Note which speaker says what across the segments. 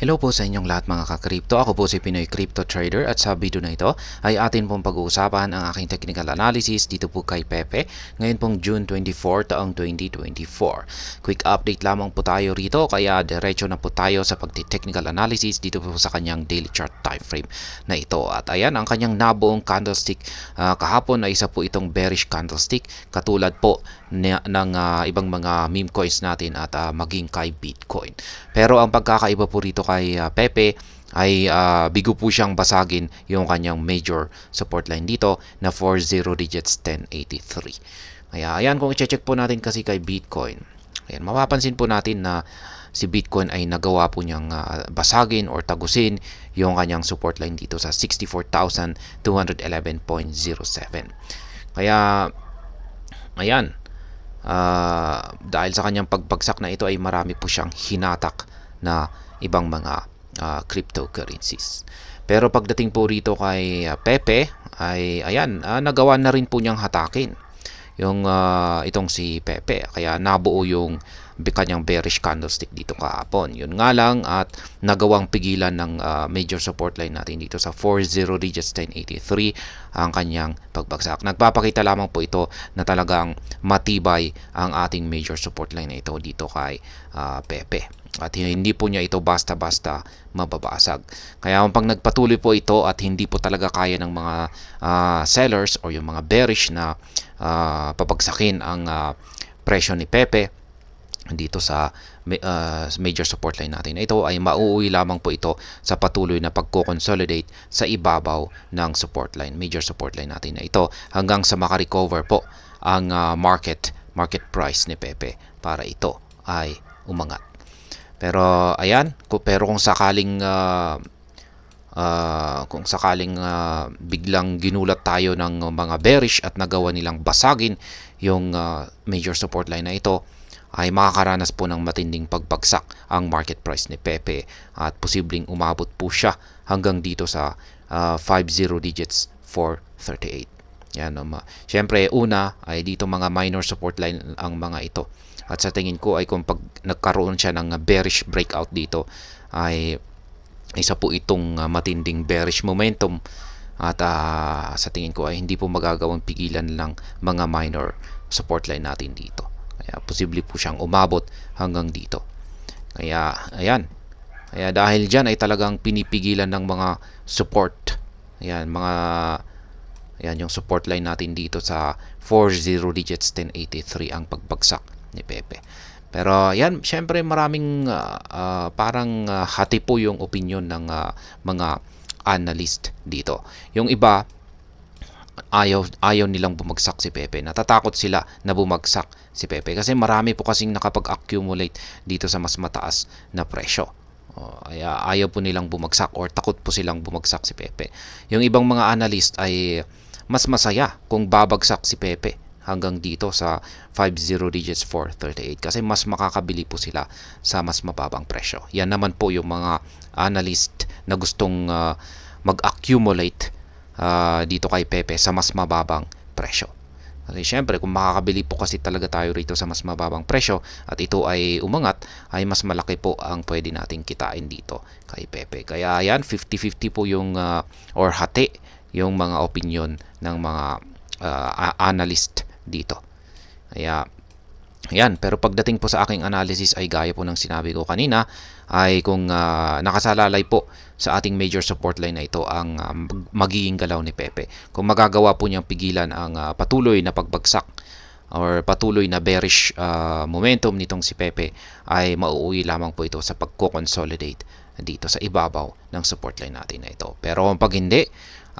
Speaker 1: Hello po sa inyong lahat mga ka-crypto. Ako po si Pinoy Crypto Trader at sa video na ito ay atin pong pag-uusapan ang aking technical analysis dito po kay Pepe ngayon pong June 24 taong 2024. Quick update lamang po tayo rito kaya diretso na po tayo sa pagti-technical analysis dito po sa kanyang daily chart time frame na ito. At ayan ang kanyang nabuong candlestick kahapon ay isa po itong bearish candlestick katulad po ng ibang mga meme coins natin at maging kay Bitcoin. Pero ang pagkakaiba po rito kay Pepe ay bigo po siyang basagin yung kanyang major support line dito na 40 digits 1083. Kaya ayan kung i-check po natin kasi kay Bitcoin. Ayan, mapapansin po natin na si Bitcoin ay nagawa po niyang basagin or tagusin yung kanyang support line dito sa 64,211.07. Kaya ayan, dahil sa kanyang pagbagsak na ito ay marami po siyang hinatak na ibang mga cryptocurrencies. Pero pagdating po rito kay Pepe ay ayan, nagawa na rin po niyang hatakin yung itong si Pepe, kaya nabuo yung kanyang bearish candlestick dito kahapon. Yun nga lang at nagawang pigilan ng major support line natin dito sa 40 digits 1083 ang kanyang pagbagsak. Nagpapakita lamang po ito na talagang matibay ang ating major support line na ito dito kay Pepe. At hindi po niya ito basta-basta mababasag. Kaya pag nagpatuloy po ito at hindi po talaga kaya ng mga sellers or yung mga bearish na papagsakin ang presyo ni Pepe dito sa major support line natin, ito ay mauuwi lamang po ito sa patuloy na pagko-consolidate sa ibabaw ng support line, major support line natin na ito hanggang sa makarecover po ang market price ni Pepe para ito ay umangat. Pero ayan, pero kung sakaling biglang ginulat tayo ng mga bearish at nagawa nilang basagin yung major support line na ito, ay makakaranas po ng matinding pagbagsak ang market price ni Pepe at posibleng umabot po siya hanggang dito sa 50 digits 438. Yan, syempre una ay dito mga minor support line ang mga ito. At sa tingin ko ay kung pag nagkaroon siya ng bearish breakout dito ay isa po itong matinding bearish momentum at sa tingin ko ay hindi po magagawang pigilan lang mga minor support line natin dito. Kaya posible po siyang umabot hanggang dito. Kaya ayan. Kaya dahil diyan ay talagang pinipigilan ng mga support. Ayan, ayan yung support line natin dito sa 40 digits 1083 ang pagbagsak ni Pepe. Pero yan, syempre maraming parang hati po yung opinion ng mga analyst dito. Yung iba ayaw nilang bumagsak si Pepe. Natatakot sila na bumagsak si Pepe kasi marami po kasing nakapag-accumulate dito sa mas mataas na presyo. Ayaw po nilang bumagsak or takot po silang bumagsak si Pepe. Yung ibang mga analyst ay mas masaya kung babagsak si Pepe hanggang dito sa 50 digits 438 kasi mas makakabili po sila sa mas mababang presyo. Yan naman po yung mga analyst na gustong mag-accumulate dito kay Pepe sa mas mababang presyo. Kasi syempre kung makakabili po kasi talaga tayo rito sa mas mababang presyo at ito ay umangat, ay mas malaki po ang pwede nating kitain dito kay Pepe. Kaya yan, 50-50 po yung or hati yung mga opinion ng mga analyst dito. Kaya ayan, pero pagdating po sa aking analysis ay gaya po ng sinabi ko kanina ay kung nakasalalay po sa ating major support line na ito ang magiging galaw ni Pepe. Kung magagawa po niyang pigilan ang patuloy na pagbagsak or patuloy na bearish momentum nitong si Pepe ay mauuwi lamang po ito sa pagko-consolidate dito sa ibabaw ng support line natin na ito. Pero pag hindi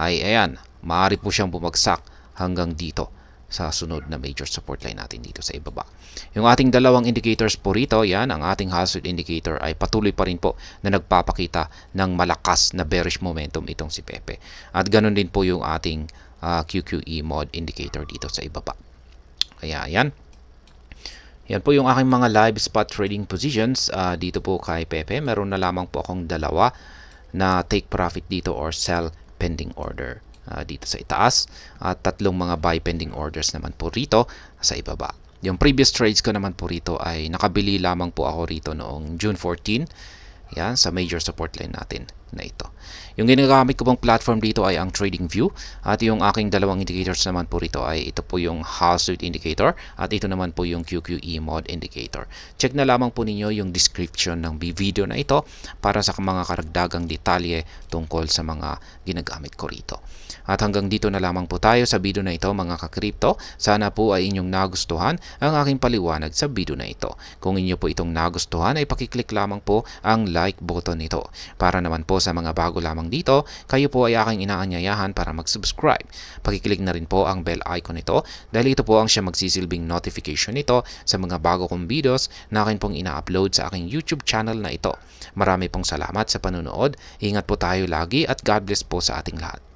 Speaker 1: ay ayan, maaari po siyang bumagsak hanggang dito sa sunod na major support line natin dito sa ibaba. Yung ating dalawang indicators po rito, yan, ang ating hazard indicator ay patuloy pa rin po na nagpapakita ng malakas na bearish momentum itong si Pepe. At ganun din po yung ating QQE mod indicator dito sa ibaba. Kaya yan. Yan po yung aking mga live spot trading positions dito po kay Pepe. Meron na lamang po akong dalawa na take profit dito or sell pending order dito sa itaas at tatlong mga buy pending orders naman po rito sa ibaba. Yung previous trades ko naman po rito ay nakabili lamang po ako rito noong June 14 Yan, sa major support line natin na ito. Yung ginagamit ko pong platform dito ay ang TradingView at yung aking dalawang indicators naman po rito ay ito po yung Hall Street Indicator at ito naman po yung QQE Mod Indicator. Check na lamang po ninyo yung description ng video na ito para sa mga karagdagang detalye tungkol sa mga ginagamit ko rito. At hanggang dito na lamang po tayo sa video na ito mga ka-crypto. Sana po ay inyong nagustuhan ang aking paliwanag sa video na ito. Kung inyo po itong nagustuhan ay pakiclick lamang po ang like button nito. Para naman po sa mga bago lamang dito, kayo po ay aking inaanyayahan para mag-subscribe. Pakiclick na rin po ang bell icon nito dahil ito po ang siya magsisilbing notification nito sa mga bago kong videos na akin pong ina-upload sa aking YouTube channel na ito. Marami pong salamat sa panunood. Ingat po tayo lagi at God bless po sa ating lahat.